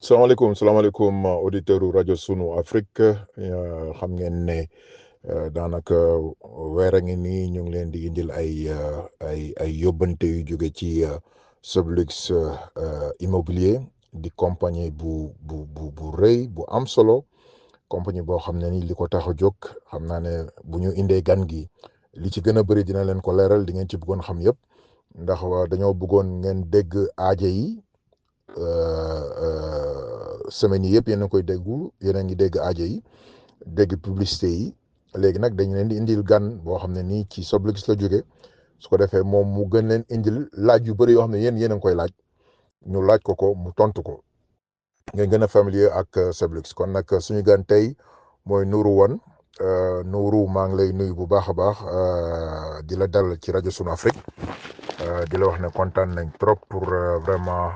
salaamaaleykum auditeur u rajo Sunu Afrique xam ngeen ne daanaka weer a ngi nii ñu ngi leen di indil ay yóbbante yu jóge ci Sublux immobilier di compagnie bu rëy bu am solo, compagnie boo xam ne ni li ko tax a jóg xam naa ne bu ñu indee gan gi li ci gën a bëri dina leen ko leeral di ngeen ci bëggoon xam yëpp ndax dañoo bëggoon ngeen dégg aaje yi. Semaines yi yëpp yéen a koy déggu yéen a ngi dégg aajo yi dégg publicité yi léegi nag dañ leen di indil gan boo xam ne nii ci Sublux la jóge su ko defee moom mu gën leen indil laaj yu bëri yoo xam ne yéen a ngi koy laaj ñu laaj ko mu tontu ko ngeen gën a familier ak Sublux. kon nag suñu gan tey mooy Nourou Wane. Nourou, maa ngi lay nuyu bu baax a baax di la dal ci rajo Sunu Afrique di la wax ne kontaan nañ trop pour vraiment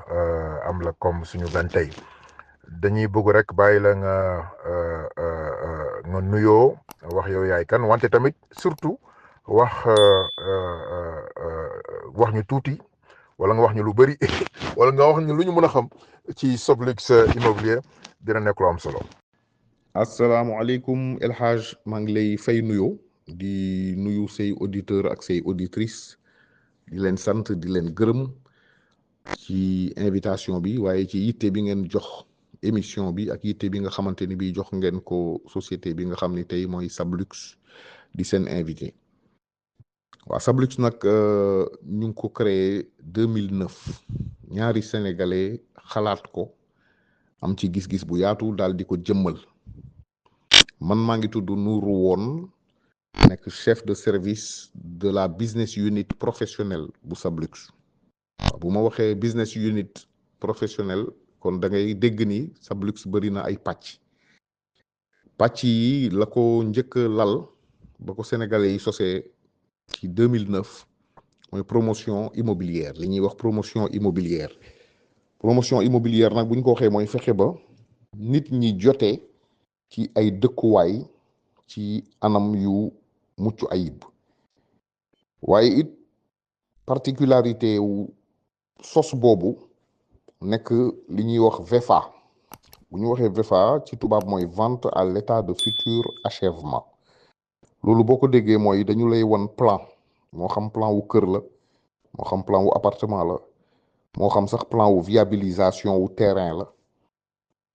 am la comme suñu gan tey. dañuy bëgg rek bàyyi la nga nuyoo wax yow yaay kan wante tamit surtout wax ñu tuuti wala nga wax ñu lu bëri wala nga wax ñu lu ñu mën a xam ci Sublux immobilier dina nekk lu am solo. asalaamaaleykum El Hadj maa ngi lay fay nuyoo di nuyu say auditeur ak say auditrice di leen sant di leen gërëm ci invitation bi waaye ci yitte bi ngeen jox émission bi ak yitte bi nga xamante ni bi jox ngeen ko société bi nga xam ni tey mooy Sublux di seen invité. waaw Sublux nag ñu ngi ko créé 2009 ñaari sénégalais xalaat ko am ci gis-gis bu yaatu daal di ko jëmmal. man maa ngi tudd Nourou Wane nekk chef de service de la business unit professionnelle bu Sublux. waaw bu ma waxee business unit professionnel kon da ngay dégg ni Sublux bëri na ay pàcc yi la ko njëkk lal ba ko sénégalais yi sosee ci 2009 mooy promotion immobilière li ñuy wax promotion immobilière nag bu ñu ko waxee mooy fexe ba nit ñi jotee ci ay dëkkuwaay ci anam yu mucc ayib waaye it particularité wu sos boobu nekk li ñuy wax VFA bu ñu waxee VFA ci tubaab mooy vente à l'état de futur achèvement loolu boo ko déggee mooy dañu lay won plan moo xam plan wu kër la moo xam plan wu appartement la moo xam sax plan wu viabilisation wu terrain la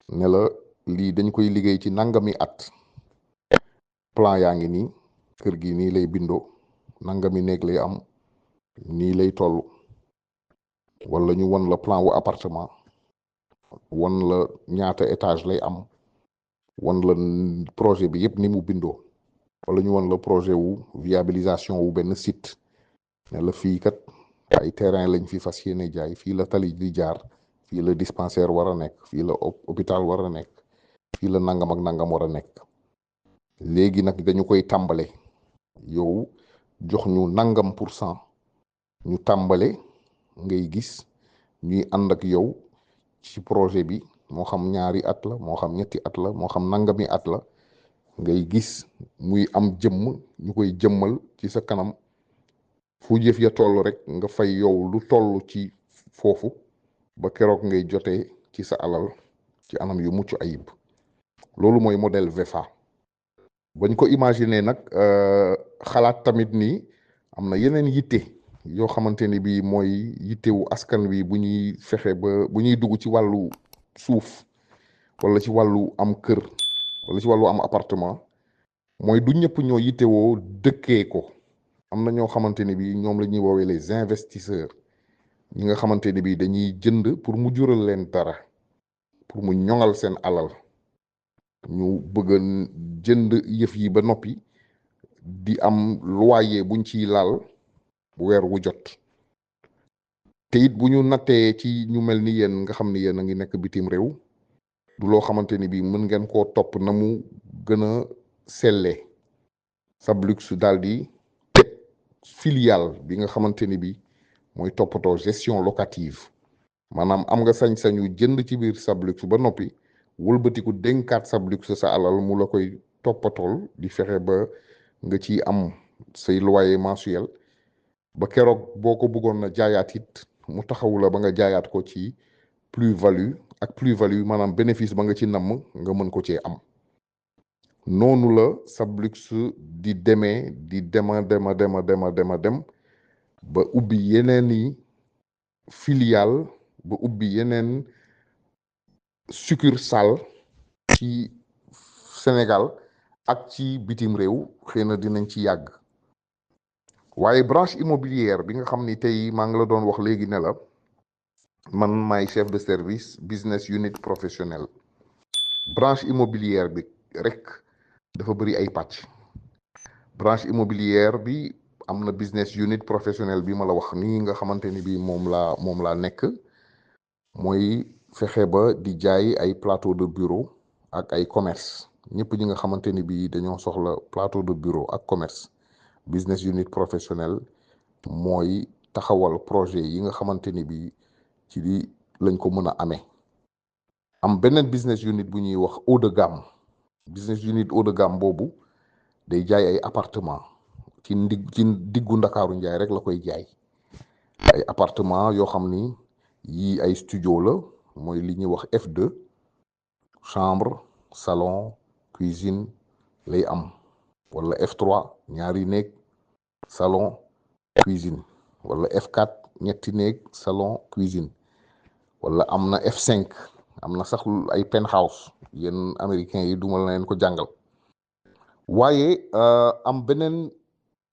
ne la lii dañ koy liggéey ci nangami at plan yaa ngi nii kër gi nii lay bindoo nangami néeg lay am nii lay toll wala ñu won la plan wu appartement won la ñaata étage lay am won la projet bi yëpp ni mu bindoo wala ñu won la projet wu viabilisation wu benn site ne la fii kat ay terrain lañ fi fas yéene jaay fii la tali di jaar fii la dispensaire war a nekk fii la hôpital war a nekk fii la nangam ak nangam war a nekk léegi nag dañu koy tàmbale yow jox ñu nangam %, ñu tàmbale ngay gis ñuy ànd ak yow ci projet bi moo xam ñaari at la moo xam ñetti at la moo xam nangami at la ngay gis muy am jëmm ñu koy jëmmal ci sa kanam fu jëf ya toll rek nga fay yow lu toll ci foofu ba keroog ngay jotee ci sa alal ci anam yu mucc ayib loolu mooy modèle VFA bañ ko imaginer nag xalaat tamit ni am na yeneen yitte yoo xamante ni bii mooy yittewu askan wi bu ñuy fexe ba bu ñuy dugg ci wàllu suuf wala ci wàllu am kër wala ci wàllu am appartement mooy du ñëpp ñoo yittewoo dëkkee ko am na ñoo xamante ni bii ñoom la ñuy woowee les investisseurs ñi nga xamante ni bii dañuy jënd pour mu jural leen dara pour mu ñoŋal seen alal ñu bëgg a jënd yëf yi ba noppi di am loyer buñ ciy laal weer wu jot te it bu ñu nattee ci ñu mel ni yéen nga xam ni yéen a ngi nekk bitim réew du loo xamante ni bii mën ngeen koo topp na mu gën a sellee Sublux daal di teg filiale bi nga xamante ni bii mooy toppatoo gestion locative maanaam am nga sañ-sañu jënd ci biir Sublux ba noppi wëlbatiku dénkaat Sublux sa alal mu la koy toppatool di fexe ba nga ci am say loyer mensuel ba keroog boo ko bëggoon na jaayaat it mu taxawu la ba nga jaayaat ko ci plus-value ak plus-value maanaam bénéfice ba nga ci namm nga mën ko cee am noonu la Sablux di demee di dema dem ba ubbi yeneen i filiale ba ubbi yeneen succursale ci Sénégal ak ci bitim réew xëy na dinañ ci yàgg waaye branche immobilière bi nga xam ni tey maa ngi la doon wax léegi ne la man maay chef de service business unit professionnel branche immobilière bi rek dafa bëri ay pàcc branche immobilière bi am na business unit professionnel bi ma la wax nii nga xamante ni bi moom laa nekk mooy fexe ba di jaay ay plateau de bureau ak ay commerce ñëpp ñi nga xamante ni bi dañoo soxla plateau de bureau ak commerce business unit professionnel mooy taxawal projet yi nga xamante ni bi ci di lañ ko mën a amee am beneen business unit bu ñuy wax haut de gamme business unit haut de gamme boobu day jaay ay appartement ci diggu Ndakaaru Njaay rek la koy jaay ay appartement yoo xam ni yii ay studio la mooy li ñuy wax F2 chambre salon cuisine lay am wala F3 ñaari néeg salon cuisine wala F4 ñetti néeg salon cuisine wala am na F5 am na sax ay penthouse yéen américains yi duma la leen ko jàngal waaye am beneen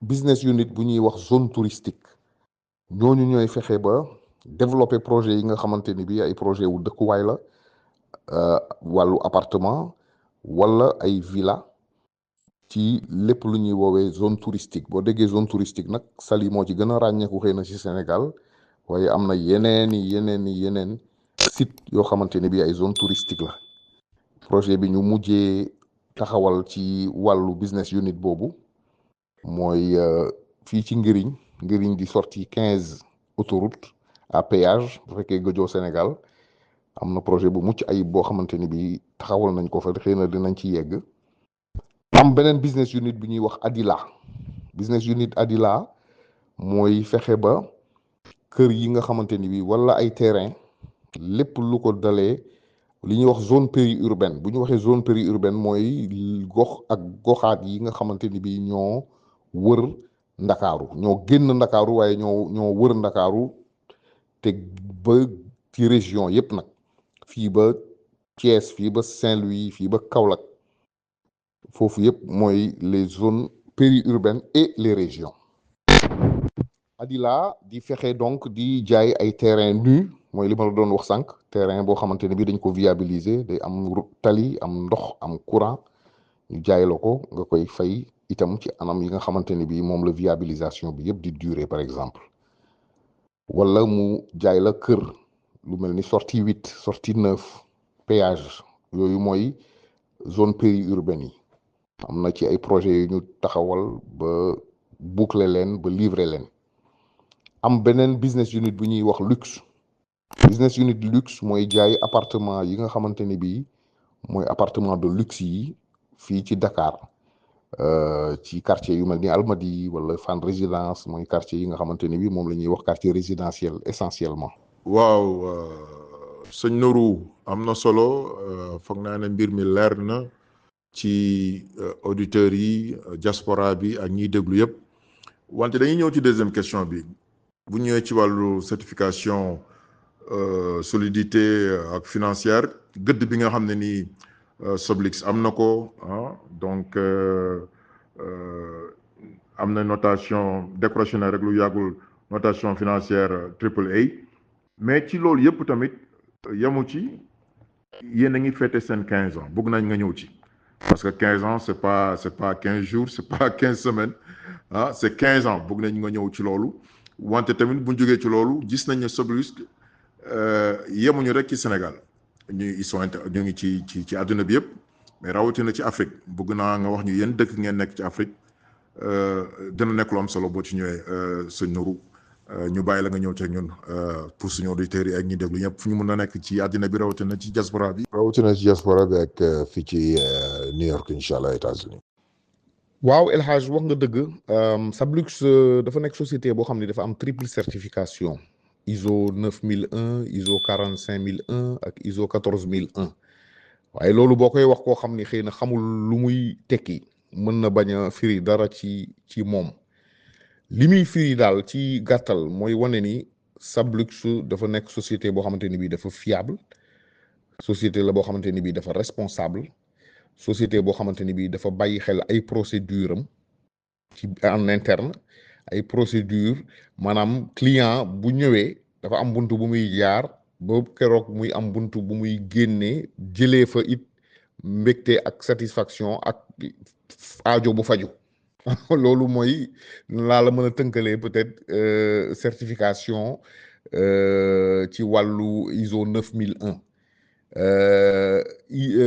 business unit bu ñuy wax zone touristique ñooñu ñooy fexe ba développer projet yi nga xamante ni bi ay projet wu dëkkuwaay la wàllu appartement wala ay villa ci lépp lu ñuy woowee zone touristique boo déggee zone touristique nag Saly moo ci gën a ràññeeku xëy na ci Sénégal waaye am na yeneen site yoo xamante ne bi ay zone touristique la projet bi ñu mujjee taxawal ci wàllu business unit boobu mooy fii ci Ngëriñ di sortie 15 autoroute à péage bu fekkee gëjoo Sénégal am na projet bu mucc ayib boo xamante ni bi taxawal nañ ko fa xëy na dinañ ci yegg am beneen business unit bi ñuy wax business unit Adila mooy fexe ba kër yi nga xamante ni bi wala ay terrain lépp lu ko dalee li ñuy wax zone périurbaine bu ñu waxee zone périurbaine mooy gox ak goxaat yi nga xamante ni bi ñoo wër Ndakaaru ñoo génn Ndakaaru waaye ñoo wër Ndakaaru te ba ci région yépp nag fii ba Thiès fii ba Saint-Louis fii ba Kaolack foofu yépp mooy les zones périurbaines et les régions Adila di fexe donc di jaay ay terrain nu mooy li ma la doon wax sànq terrain boo xamante ne bi dañ ko viabiliser day am tali am ndox am courant ñu jaay la ko nga koy fay itam ci anam yi nga xamante ne bi moom la viabilisation bi yëpp di durer par exemple wala mu jaay la kër lu mel ni sortie 8 sortie 9 péage yooyu mooy zone périurbaine yi am na ci ay projets yu ñu taxawal ba boucler leen ba livrer leen am beneen business unit bu ñuy wax luxe business unit luxe mooy jaay appartement yi nga xamante ni bii mooy appartement de luxe yi fii ci Dakar ci quartier yu mel ni Almadies wala Fann Résidence mooy quartier yi nga xamante ni bii moom la ñuy wax quartier résidentiel essentiellement. waaw sëñ Nourou am na solo foog naa ne mbir mi leer na ci auditeurs yi diaspora bi ak ñiy déglu yëpp wante dañuy ñëw ci deuxième question bi bu ñëwee ci wàllu certification solidité ak financière gëdd bi nga xam ne nii Soblix am na ko donc am na notation décroché na rek lu yàggul notation financière AAA mais ci loolu yëpp tamit yemu ci yéen a ngi fêté seen 15 ans bëgg nañ nga ñëw ci parce que 15 ans c'est pas 15 jours c'est pas 15 semaines c'est 15 ans bëgg nañ nga ñëw ci loolu wante tamit bu ñu jógee ci loolu gis nañ ne Soblix yemuñu rek ci Sénégal ñu ngi ci àdduna bi yëpp mais rawatina ci Afrique bëgg naa nga wax ñu yéen dëkk ngeen nekk ci Afrique dina nekk lu am solo boo ci ñëwee sëñ Nourou ñu bàyyi la nga ñëw ci ñun pour suñu auditeurs yi ak ñi déglu ñëpp fu ñu mën a nekk ci àddina bi rawatina ci diaspora bi. rawatina ci diaspora bi ak fii ci New York incha allah États-Unis. waaw El Hadj wax nga dëgg Sablux dafa nekk société boo xam ne dafa am triple certification ISO 9001 ISO 45001 ak ISO 14001 waaye loolu boo koy wax koo xam ni xëy na xamul lu muy tekki mën na bañ a firi dara ci moom li muy firi daal ci gàttal mooy wane ni Sablux dafa nekk société boo xamante ni bii dafa fiable société la boo xamante ni bii dafa responsable société boo xamante ni bii dafa bàyyi xel ay procédure am ci en interne ay procédure maanaam client bu ñëwee dafa am buntu bu muy jaar ba keroog muy am buntu bu muy génnee jëlee fa it mbégte ak satisfaction ak aajo bu faju loolu mooy laa la mën a tënkalee peut-être certification ci wàllu ISO 9001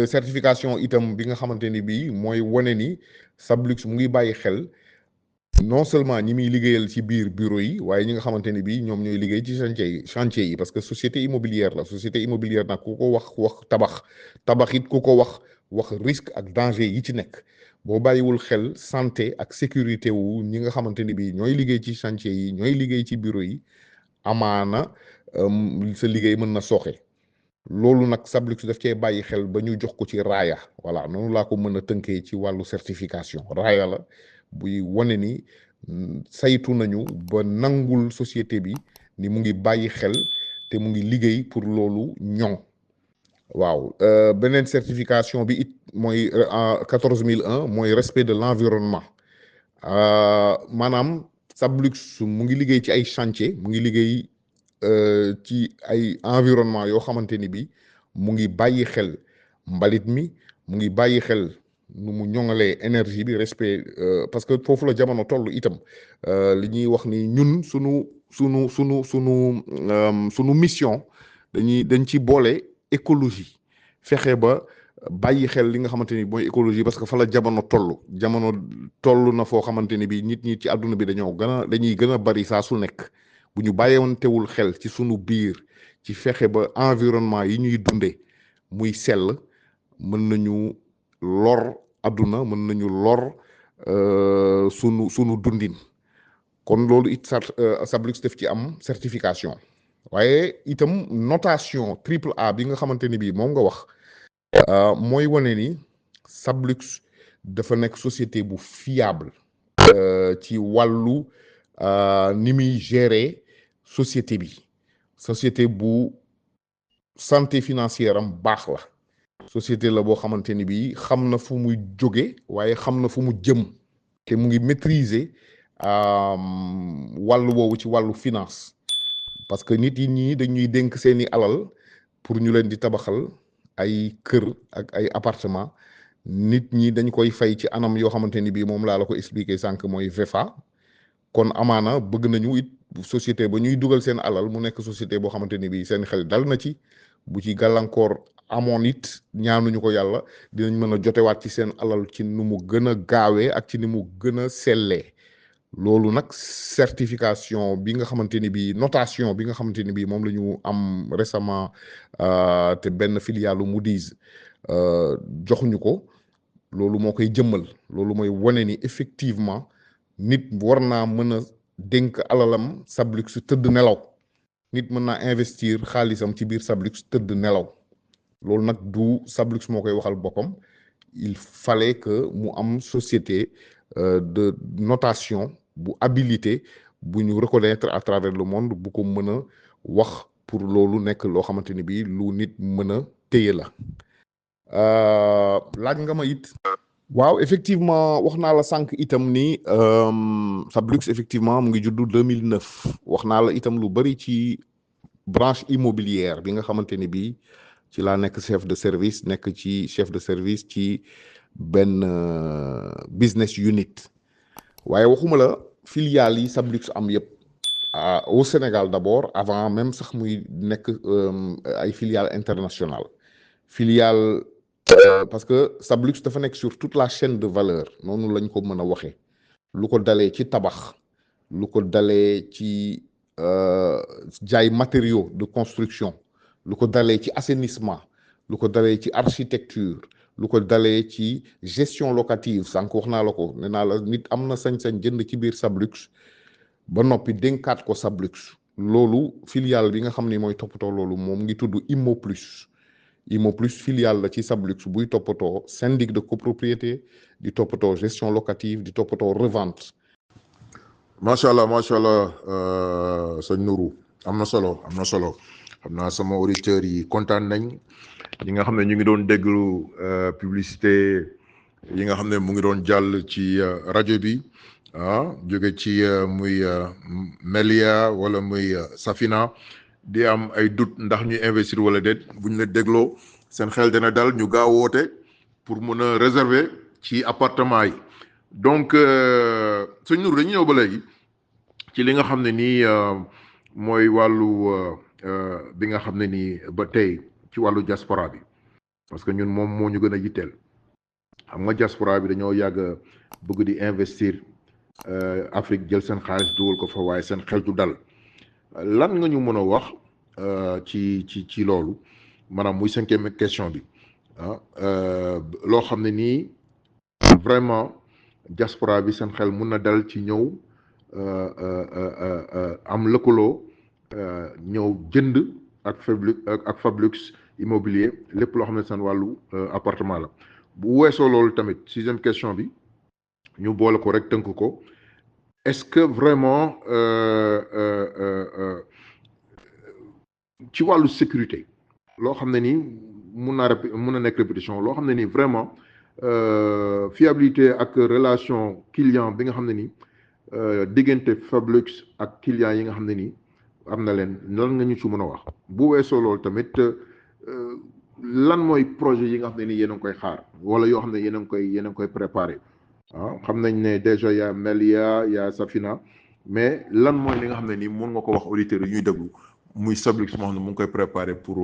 certification itam bi nga xamante ni bii mooy wane ni Sablux mu ngi bàyyi xel non seulement ñi muy liggéeyal ci biir bureau yi waaye ñi nga xamante ni bii ñoom ñooy liggéey ci chantier yi parce que société immobilière la société immobilière nag ku ko wax tabax it ku ko wax risque ak danger yi ci nekk boo bàyyiwul xel santé ak sécurité wu ñi nga xamante ni bii ñooy liggéey ci chantier yi ñooy liggéey ci bureau yi amaana sa liggéey mën na sooxe loolu nag Sablux daf cee bàyyi xel ba ñu jox ko ci raaya voilà noonu laa ko mën a tënkee ci wàllu certification raaya la buy wane ni saytu nañu ba nangul société bi ni mu ngi bàyyi xel te mu ngi liggéey pour loolu ñoŋ waaw beneen certification bi it mooy 14001 mooy respect de l'environnement maanaam Sablux mu ngi liggéey ci ay chantier mu ngi liggéey ci ay environnement yoo xamante ni bi mu ngi bàyyi xel mbalit mi mu ngi bàyyi xel nu mu ñoŋalee énergie bi respect parce que foofu la jamono toll itam li ñuy wax ni ñun sunu mission dañ ci boole écologie fexe ba bàyyi xel li nga xamante ni mooy écologie parce que fa la jamono toll na foo xamante ni bi nit ñi ci àdduna bi dañuy gën a bari saa su nekk bu ñu bàyyeewantewul xel ci sunu biir ci fexe ba environnement yi ñuy dunde muy sell mën nañu lor àdduna mën nañu lor sunu dundin kon loolu it Sablux def ci am certification waaye itam notation AAA bi nga xamante ni bii moom nga wax mooy wane ni Sablux dafa nekk société bu fiable ci wàllu ni muy gérer société bi société bu santé financière am baax la société la boo xamante ni bii xam na fu muy jóge waaye xam na fu mu jëm te mu ngi maîtriser wàllu woowu ci wàllu finance parce que nit yi ñii dañuy dénk seeni alal pour ñu leen di tabaxal ay kër ak ay appartement nit ñi dañ koy fay ci anam yoo xamante ni bii moom laa la ko expliquer sànq mooy VEFA kon amaana bëgg nañu it société ba ñuy dugal seen alal mu nekk société boo xamante ni bii seen xel dal na ci bu ci gàllankoor amoon it ñaanuñu ko yàlla dinañ mën a jotewaat ci seen alal ci nu mu gën a gaawee ak ci ni mu gën a sellee loolu nag certification bi nga xamante ni bii notation bi nga xamante ni bii moom la ñu am récemment te benn filiale Moody's joxuñu ko loolu moo koy jëmmal loolu mooy wane ni effectivement nit war naa mën a dénk alalam Sablux tëdd nelaw nit mën naa investir xaalisam ci biir Sablux tëdd nelaw loolu nag du Sablux moo koy waxal boppam il fallait que mu am société de notation bu habilité bu ñu reconnaître à travers le monde bu ko mën a wax pour loolu nekk loo xamante ni bii lu nit mën a téye la laaj nga ma it waaw effectivement wax naa la sànq itam ni Sablux effectivement mu ngi juddu 2009 wax naa la itam lu bari ci branche immobilière bi nga xamante ni bii ci laa nekk chef de service ci benn business unit waaye waxuma la filiales yi Sablux am yëpp au Sénégal d'abord avant même sax muy nekk ay filiales internationales filiale parce que Sablux dafa nekk sur toute la chaîne de valeur noonu lañ ko mën a waxee lu ko dalee ci tabax lu ko dalee ci jaay matériaux de construction lu ko dalee ci assainissement lu ko dalee ci architecture lu ko dalee ci gestion locative sànq wax naa la ko nee naa la nit am na sañ-sañ jënd ci biir Sablux ba noppi dénkaat ko Sablux loolu filiale bi nga xam ne mooy toppatoo loolu moom ngi tudd Immo Plus. Immo Plus filiale la ci Sablux buy toppatoo syndic de copropriété di toppatoo gestion locative di toppatoo revente. macha allah sëñ Nourou am na solo xam naa sama auditeurs yi kontaan nañ ñi nga xam ne ñu ngi doon déglu publicité yi nga xam ne mu ngi doon jàll ci rajo bi jóge ci muy Melia wala muy Safina di am ay doute ndax ñu investir wala déet bu ñu la dégloo seen xel dina dal ñu gaaw woote pour mun a réserver ci appartement yi. donc sëñ Nour dañu ñëw ba léegi ci li nga xam ne nii mooy wàllu bi nga xam ne nii ba tey ci wàllu diaspora bi parce que ñun moom moo ñu gën a yitteel xam nga diaspora bi dañoo yàgg bëgg di investir Afrique jël seen xaalis dugal ko fa waaye seen xel du dal lan nga ñu mën a wax ci loolu maanaam muy 5e question bi loo xam ne nii vraiment diaspora bi seen xel mun na dal ci ñëw am lëkkaloo ñëw jënd ak Fablux immobilier lépp loo xam ne seen wàllu appartement la bu weesoo loolu tamit 6e question bi ñu boole ko rek tënk ko est-ce que vraiment ci wàllu sécurité loo xam ne nii mun na nekk répétition loo xam ne nii vraiment fiabilité ak relation client bi nga xam ne nii diggante Fablux ak client yi nga xam ne nii am na leen lan nga ñu ci mën a wax bu weesoo loolu tamit lan mooy projet yi nga xam ne nii yéen a ngi koy xaar wala yoo xam ne yéen a ngi koy préparé xam nañ ne déjà y a Melia y a Safina mais lan mooy li nga xam ne nii mën nga ko wax auditeurs yi ñuy déglu muy Sablux moo xam ne mu ngi koy préparé pour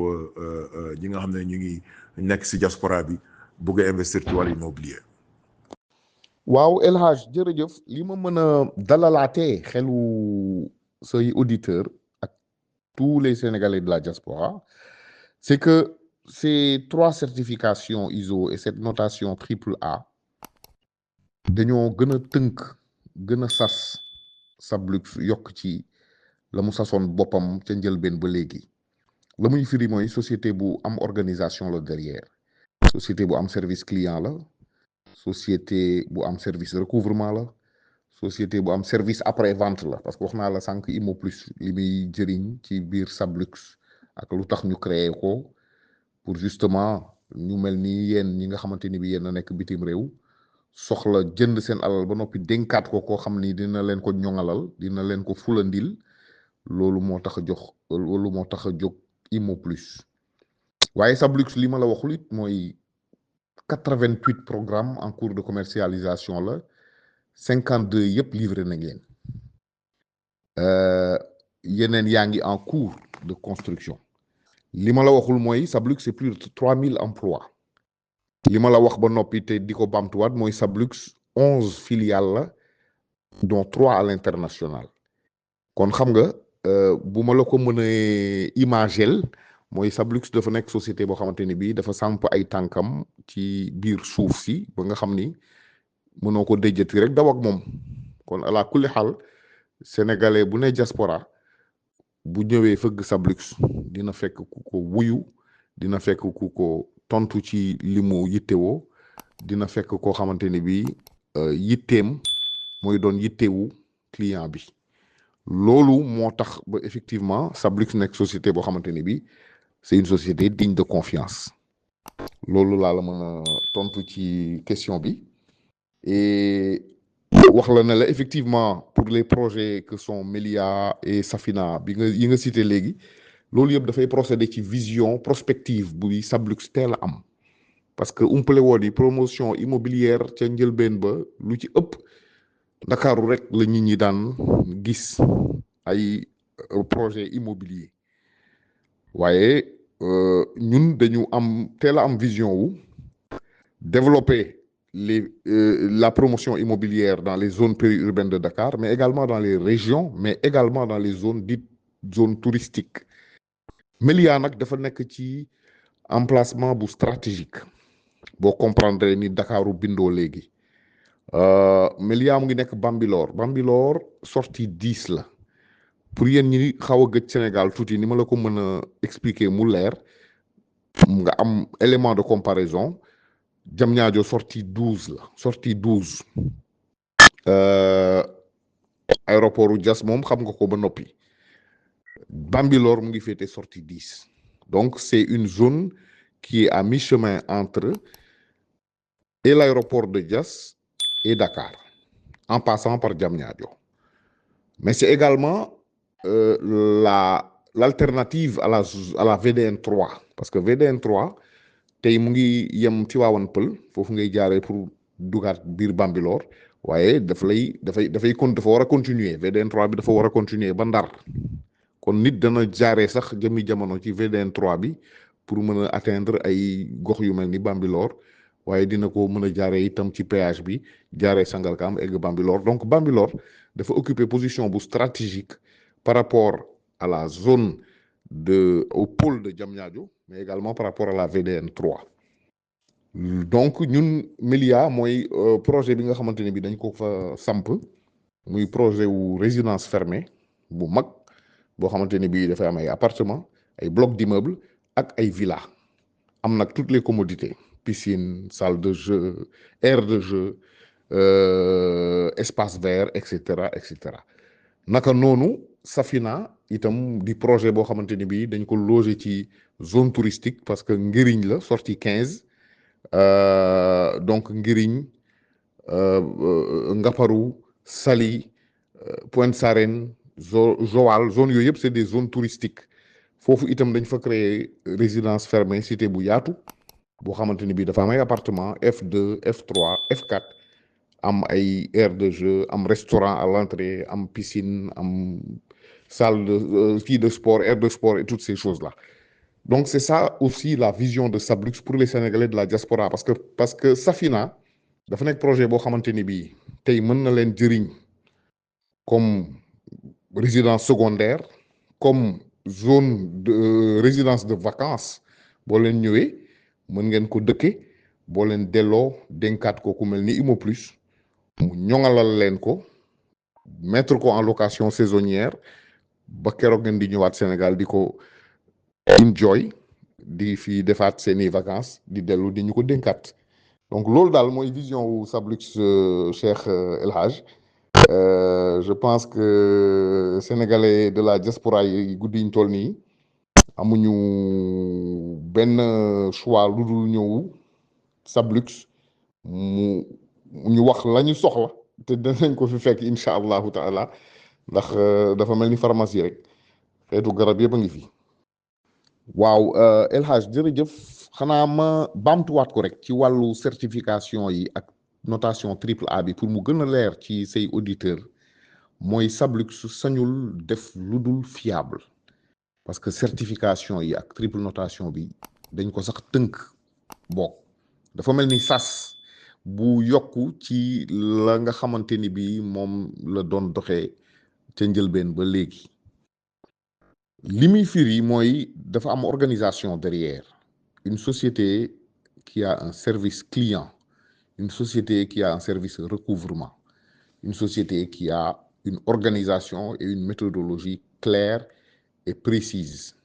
ñi nga xam ne ñu ngi nekk si diaspora bi bëgg a investir ci wàllu immobilier. waaw El Hadj jërëjëf li ma mën a dalalaatee xelu say auditeurs ak tous les Sénégalais de la diaspora c'est que ces 3 certifications ISO et cette notation AAA dañoo gën a tënk gën a sas Sablux yokk ci la mu sasoon boppam ca njëlbeen ba léegi la muy firi mooy société bu am organisation la derrière société bu am service client la société bu am service recouvrement la société bu am service après vente la parce que wax naa la sànq Immo Plus li muy jëriñ ci biir Sablux ak lu tax ñu créé ko pour justement ñu mel ni yéen ñi nga xamante ni bi yéen a nekk bitim réew soxla jënd seen alal ba noppi dénkaat ko koo xam ni dina leen ko ñoŋalal dina leen ko fulandil loolu moo tax a jóg Immo Plus waaye Sablux li ma la waxul it mooy 88 programmes en cours de commercialisation la 52 yëpp livré nañ leen yeneen yaa ngi en cours de construction li ma la waxul mooy Sablux c'est plus de 3000 emplois li ma la wax ba noppi te di ko bamtuwaat mooy Sablux 11 filiales la dont 3 à l'international kon xam nga bu ma la ko mën a imagel mooy Sablux dafa nekk société boo xamante ni bii dafa samp ay tànkam ci biir suuf si ba nga xam ni mënoo ko déjjati rek daw ak moom kon ala kulli xaal sénégalais bu ne diaspora bu ñëwee fëgg Sablux dina fekk ku ko wuyu dina fekk ku ko tontu ci li mu yittewoo dina fekk koo xamante ni bii yitteem mooy doon yittewu client bi loolu moo tax ba effectivement Sablux nekk société boo xamante ni bii c'est une société digne de confiance loolu laa la mën a tontu ci question bi et wax la ne la effectivement pour les projets que sont Melia et Safina yi nga cité léegi loolu yëpp dafay procéder ci vision prospective bu Sablux teel a am parce que umpale woon yi promotion immobilière ca njëlbeen ba lu ci ëpp Ndakaaru rek la nit ñi daan gis ay projet immobilier waaye ñun dañu am teel a am vision wu développer la promotion immobilière dans les zones périurbaines de Dakar mais également dans les régions mais également dans les zones dites zones touristiques Melia nag dafa nekk ci emplacement bu stratégique boo comprendre ni Dakaru bindoo léegi Melia mu ngi nekk Bambilor sortie 10 la pour yéen ñi xaw a gëj Sénégal tuuti ni ma la ko mën a expliquer mu leer nga am élément de comparaison. Diamniadio sortie 12 la sortie 12 aéroportu Diass moom xam nga ko ba noppi. Bambilor mu ngi féete sortie 10 donc c'est une zone qui est à mi-chemin entre et l'aéroport de Diass et Dakar en passant par Diamniadio. Mais c'est également l'alternative à la VDN 3 parce que VDN 3 tey mu ngi yem Tivaouane Peulh foofu ngay jaaree pour dugaat biir Bambilor waaye dafa war a continuer VDN 3 bi dafa war a continuer ba Ndar kon nit dana jaaree sax jëmi jamono ci VDN 3 bi pour mën a atteindre ay gox yu mel ni Bambilor waaye dina ko mën a jaaree itam ci péage bi jaaree Sangalkam egg Bambilor donc Bambilor dafa occuper position bu stratégique par rapport à la zone au pôle de Diamniadio mais également par rapport à la VDN 3 donc ñun Melia mooy projet bi nga xamante ne bi dañ ko fa samp muy projet wu résidence fermée bu mag boo xamante ne bii dafay am ay appartement ay blocs d'immeubles ak ay villas am nag toutes les commodités piscine salle de jeu aire de jeu espace vert et cetera naka noonu Safina itam di projet boo xamante ni bii dañ ko loger ci zone touristique parce que Ngiriñ la sortie 15 donc Ngiriñ Ngaparou Saly Pointe Sarène Joal zone yooyu yëpp c'est des zones touristiques foofu itam dañ fa créer résidence fermée cité bu yaatu boo xamante ni bii dafa am ay appartement F2 F3 F4 am ay aire de jeu am restaurant à l'entrée am piscine am salle de sport aire de sport et toutes ces choses là donc c'est ça aussi la vision de Sablux pour les Sénégalais de la diaspora parce que Safina dafa nekk projet boo xamante ni bii tey mën na leen jëriñ comme résidence secondaire comme zone de résidence de vacances boo leen ñëwee mën ngeen ko dëkke boo leen delloo dénkaat ko ku mel ni Imo Plus mu ñoŋalal leen ko mettre ko en location saisonnière ba keroog ngeen di ñëwaat Sénégal di ko enjoy di fi defaat seeni vacances di dellu di ñu ko dénkaat donc loolu daal mooy vision wu Sablux Cheikh El Hadj je pense que sénégalais de la diaspora yi guddi ñu toll nii amuñu benn choix lu dul ñëw Sablux ñu wax la ñu soxla te danañ ko fi fekk incha allahu taala ndax dafa mel ni pharmacie rek xeetu garab yëpp a ngi fi. waaw El Hadj jërëjëf xanaa ma baamtuwaat ko rek ci wàllu certification yi ak notation triple A bi pour mu gën a leer ci say auditeurs mooy Sablux sañul def lu dul fiable parce que certification yi ak triple notation bi dañ ko sax tënk bokk dafa mel ni sas bu yokku ci la nga xamante ni bi moom la doon doxee ca njëlbeen ba léegi li muy firi mooy dafa am organisation derrière une société qui a un service client une société qui a un service recouvrement une société qui a une organisation et une méthodologie claire et précise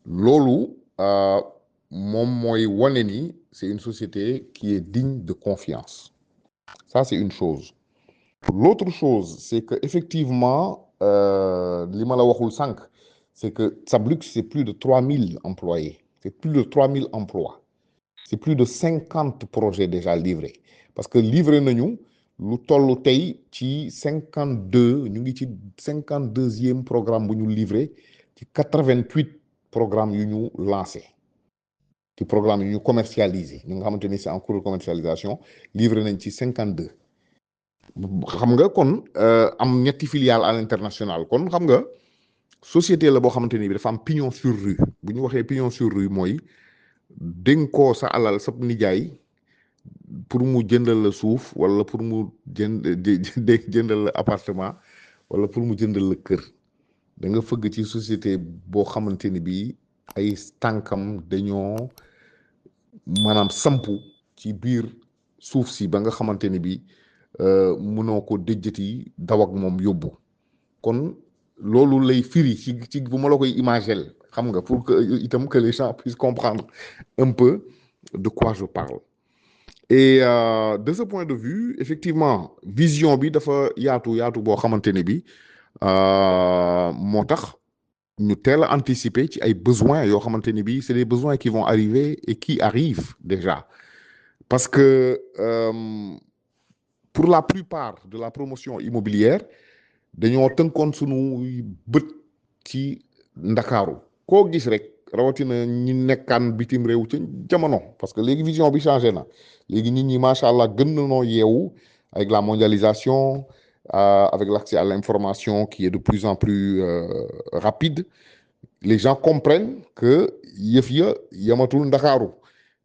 loolu moom mooy wane ni c'est une société qui est digne de confiance ça c'est une chose l'autre chose c'est que effectivement li ma la waxul sànq c'est que Sablux c'est plus de 3000 employés c'est plus de 3000 emplois c'est plus de 50 projets déjà livrés parce que livré nañu lu toll tey ci 52 ñu ngi ci 52e programme bu ñu livré ci 88 programmes yu ñu lancé ci programme yu ñu commercialisé ñu nga xamante ni c'est en cours de commercialisation livré nañ ci 52 xam nga kon am ñetti filiales à l'international kon xam nga société la boo xamante ni bi dafa am pignon sur rue bu ñu waxee pignon sur rue mooy dénkoo sa alal sa nijaay pour mu jëndal la suuf wala pour mu jëndal la appartement wala pour mu jëndal la kër da nga fëgg ci société boo xamante ni bi ay tànkam dañoo maanaam sampu ci biir suuf si ba nga xamante ni bi mënoo ko déjjati daw ak moom yóbbu kon loolu lay firi ci bu ma la koy imagel xam nga pour que itam que les gens puissent comprendre un peu de quoi je parle. Et de ce point de vue effectivement vision bi dafa yaatu boo xamante ne bi moo tax ñu teel a anticiper ci ay besoins yoo xamante ni bi c'est des besoins qui vont arriver et qui arrivent déjà parce que pour la plupart de la promotion immobilière dañoo tënkoon sunu bët ci ndakaaru koo gis rek rawatina ñi nekkaan bitim réew ci jamono parce que léegi vision bi changé na léegi nit ñi macha allah gën na noo yeewu avec la mondialisation avec l'accès à l'information qui est de plus en plus rapide les gens comprennent que yëf ya yamatul ndakaaru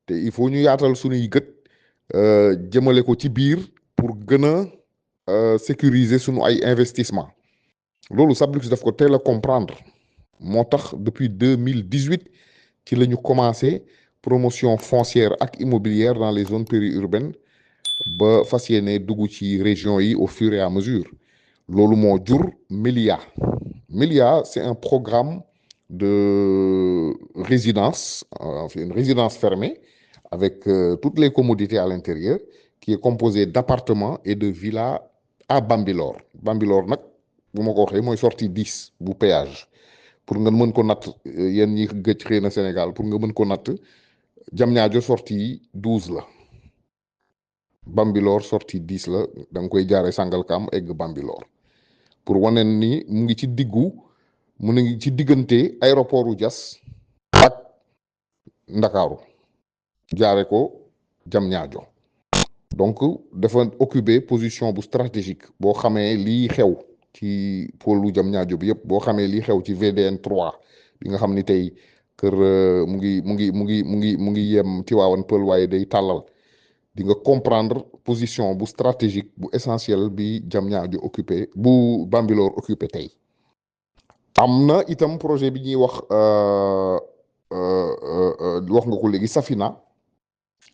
te il faut ñu yaatal sunuy gët jëmale ko ci biir pour gën a sécuriser sunu ay investissement loolu Sablux daf ko teel a comprendre moo tax depuis 2018 ci la ñu commencé promotion foncière ak immobilière dans les zones périurbaines ba fas yéene dugg ci région yi au fur et à mesure loolu moo jur Melia. Melia c'est un programme de résidence une résidence fermée avec toutes les commodités à l'intérieur qui est composé d'appartements et de villas à Bambilor nag bu ma ko waxee mooy sortie 10 bu péage pour nga mën ko natt yéen ñi gëj xëy na Sénégal pour nga mën ko natt Diamniadio sortie 12 la Bambilor sortie 10 la da nga koy jaare Sangalkam egg Bambilor pour wane ni mu ngi ci diggante aéroportu Diass ak Ndakaaru jaare ko Diamniadio donc dafa occuper position bu stratégique boo xamee lii xew ci pôlu Diamniadio bi yëpp boo xamee lii xew ci VDN 3 bi nga xam ni tey kër mu ngi yem Tivaouane Peulh waaye day tàllal di nga comprendre position bu stratégique bu essentiel bi Diamniadio occupé bu Bambilor occupé tey am na itam projet bi ñuy wax nga ko léegi Safina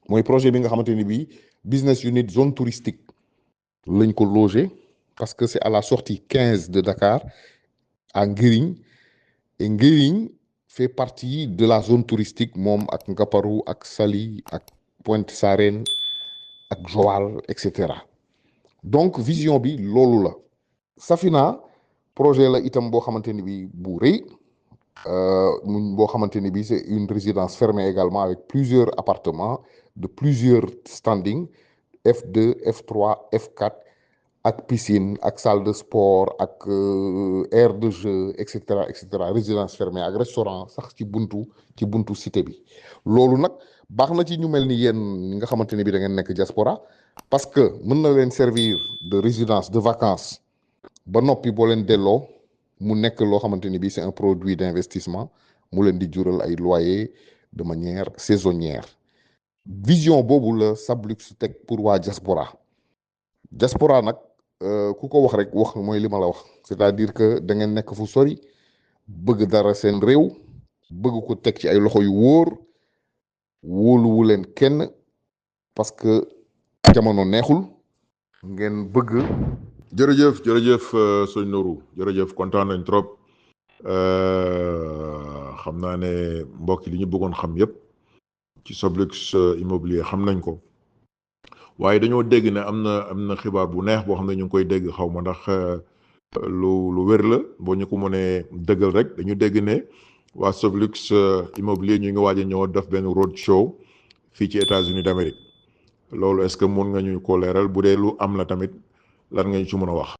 mooy projet bi nga xamante ni bii business unit zone touristique lañ ko logé parce que c'est à la sortie 15 de Dakar à Nguirigne et Nguirigne fait partie de la zone touristique moom ak Ngaparou ak Saly ak Pointe Sarène ak Joal et cetera donc vision bi loolu la Safina projet la itam boo xamante ni bi bu rëy boo xamante ni bi c'est une résidence fermée également avec plusieurs appartements de plusieurs standings F2 F3 F4 ak piscine ak salle de sport ak aire de jeu et cetera résidence fermée ak restaurant sax ci buntu cité bi loolu nag baax na ci ñu mel ni yéen ñi nga xamante ni bi da ngeen nekk diaspora parce que mën na leen servir de résidence de vacances ba noppi boo leen delloo mu nekk loo xamante ni bi c'est un produit d'investissement mu leen di jural ay loyer de manière saisonnière vision boobu la Sablux teg pour waa diaspora nag ku ko wax rek wax mooy li ma la wax c'est-à-dire que da ngeen nekk fu sori bëgg dara seen réew bëgg ko teg ci ay loxo yu wóor wóoluwu leen kenn parce que jamono neexul ngeen bëgg. jërëjëf sëñ Nourou jërëjëf kontaan nañ trop xam naa ne mbokk yi li ñu bëggoon xam yépp ci Sablux immobilier xam nañ ko waaye dañoo dégg ne am na xibaar bu neex boo xam ne ñu ngi koy dégg xaw ma ndax lu wér la boo ñu ko mënee dëggal rek dañu dégg ne waa Sablux immobilier ñu ngi waaj a ñëw def benn road show fii ci États-Unis d'Amérique loolu est-ce que mën nga ñu ko leeral bu dee lu am la tamit lan nga ñu ci mën a wax.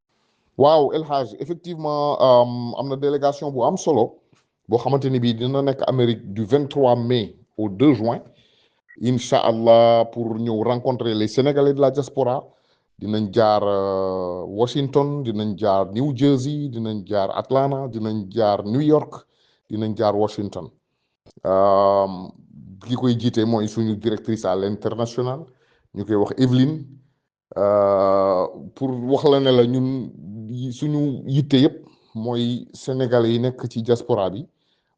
waaw El Hadj effectivement am na délégation bu am solo boo xamante ni bii dina nekk Amérique du 23 mai au 2 juin incha allah pour ñëw rencontrer les Sénégalais de la diaspora dinañ jaar Washington dinañ jaar New Jersey dinañ jaar Atlanta dinañ jaar New York dinañ jaar Washington ki koy jiite mooy suñu directrice à l'international ñu koy wax Evelyne pour wax la ne la ñun suñu yitte yëpp mooy Sénégalais yi nekk ci diaspora bi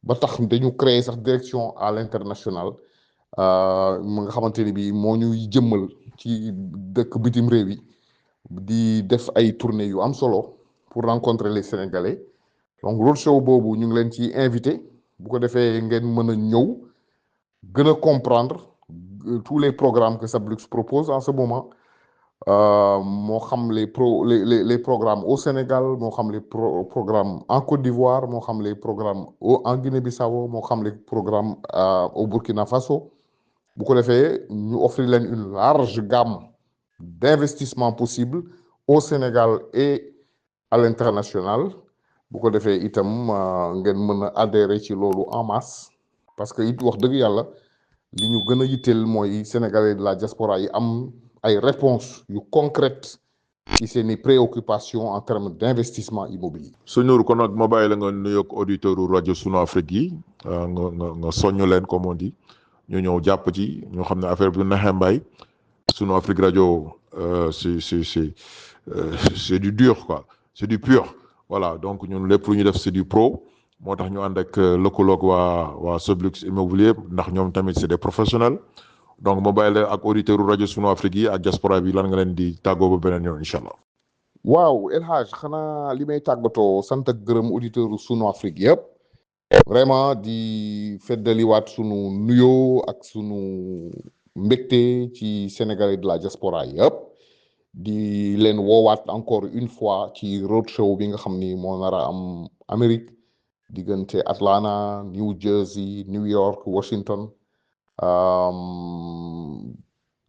ba tax dañu créer sax direction à l'international mu nga xamante ni bi moo ñuy jëmmal ci dëkk bitim réew yi di def ay tournées yu am solo pour rencontrer les Sénégalais donc roadshow boobu ñu ngi leen ci invité bu ko defee ngeen mën a ñëw gën a comprendre tous les programmes que Sablux propose en ce moment moo xam les programmes au Sénégal moo xam les programmes en Côte d'Ivoire moo xam les programmes en Guinée-Bissau moo xam les programmes au Burkina Faso bu ko defee ñu offrir leen une large gamme d'investissements possibles au Sénégal et à l'international bu ko defee itam ngeen mën a adhérer ci loolu en masse parce que it wax dëgg yàlla li ñu gën a yitteel mooy sénégalais de la diaspora yi am ay réponses yu concrètes ci seeni préoccupations en termes d'investissement immobilier. Souniour kon nag ma bàyyi la nga nuyoog auditeur u rajo Sunu Afrique yi nga soññ leen comme on dit ñu ñëw jàpp ci ñoo xam ne affaire bi du naxee mbay Sunu Afrique rajo c'est du dur quoi c'est du pur voilà donc ñun lépp lu ñu def c'est du pro moo tax ñu ànd ak lëkkaloog waa Sablux Immobilier ndax ñoom tamit c'est des professionnels donc ma bàyyi la ak auditeur u rajo Sunu Afrique yi ak diaspora bi lan nga leen di tàggoo ba beneen yoon incha allah. waaw El Hadj xanaa li may tàggatoo sant ak gërëm auditeur u Sunu Afrique yëpp vraiment di feddaliwaat sunu nuyoo ak sunu mbégte ci Sénégalais de la diaspora yëpp di leen woowaat encore une fois ci roadshow bi nga xam ni moo nar a am Amérique diggante Atlanta New Jersey New York Washington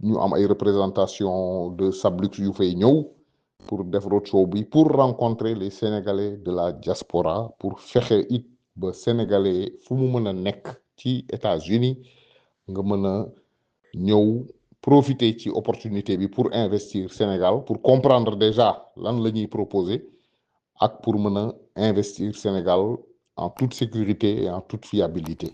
ñu am ay représentation de Sablux yu fay ñëw pour def roadshow bi pour rencontrer les Sénégalais de la diaspora pour fexe it ba Sénégalais fu mu mën a nekk ci États-Unis nga mën a ñëw profiter ci opportunité bi pour investir Sénégal pour comprendre déjà lan la ñuy proposer ak pour mën a investir Sénégal en toute sécurité et en toute fiabilité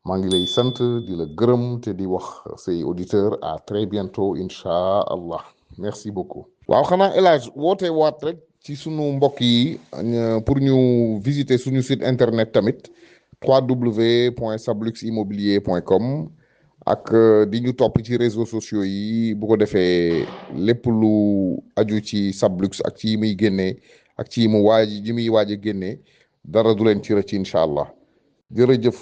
maa ngi lay sant di la gërëm te di wax say auditeurs à très bientôt incha allah merci beaucoup. waaw xanaa El Hadj woote waat rek ci sunu mbokk yi pour ñu visiter suñu site internet tamit www.sabluximmobilier.com ak di ñu topp ci réseaux sociaux yi bu ko defee lépp lu aju ci Sablux ak ci yi muy génnee ak ci yi muy waaj a génnee dara du leen ci rëcc incha allah jërëjëf.